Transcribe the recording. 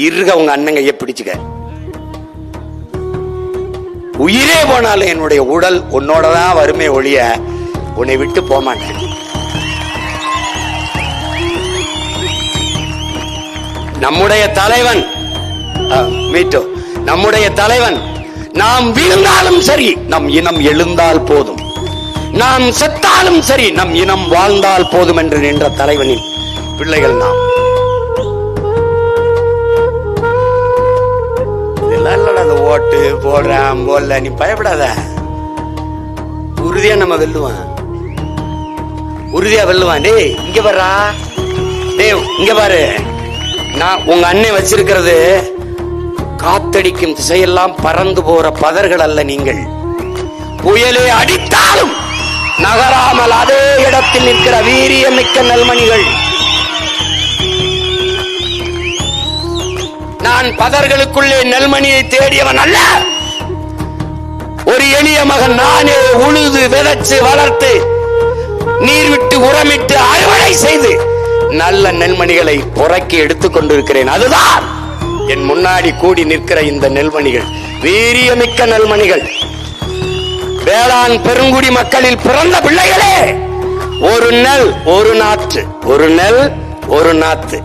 இருக உங்க அண்ணன் கைய பிடிச்சுக்க. உயிரே போனாலும் என்னுடைய உடல் உன்னோடதான் வருமே ஒழிய உன்னை விட்டு போக மாட்டேன். நம்முடைய தலைவன் மீட்டோ, நம்முடைய தலைவன் நாம் வீழ்ந்தாலும் சரி நம் இனம் எழுந்தால் போதும், நாம் செத்தாலும் சரி நம் இனம் வாழ்ந்தால் போதும் என்று நின்ற தலைவனின் பிள்ளைகள் நாம். ஓட்டு போடுறான் போடல, நீ பயப்படாத. உறுதியா நம்ம வெல்லுவான், உறுதியா வெல்லுவான். டேய் இங்க வர்றா, டேய் இங்க பாரு. நான் உங்க அண்ணன் வச்சிருக்கிறது காத்தடிக்கும் திசையெல்லாம் பறந்து போற பதர்கள் அல்ல. நீங்கள் புயலே அடித்தாலும் நகராமல் அதே இடத்தில் நிற்கிற வீரியமிக்க நெல்மணிகள். நான் பதர்களுக்குள்ளே நெல்மணியை தேடியவன் அல்ல. ஒரு எளிய மகன் நானே உழுது விதைச்சு வளர்த்து நீர் விட்டு உரமிட்டு அறுவடை செய்து நல்ல நெல்மணிகளை புறக்கி எடுத்துக் கொண்டிருக்கிறேன். அதுதான் என் முன்னாடி கூடி நிற்கிற இந்த நெல்மணிகள், வீரியமிக்க நெல்மணிகள். வேளாண் பெருங்குடி மக்களில் பிறந்த பிள்ளைகளே, ஒரு நெல் ஒரு நாற்று, ஒரு நெல் ஒரு நாற்று.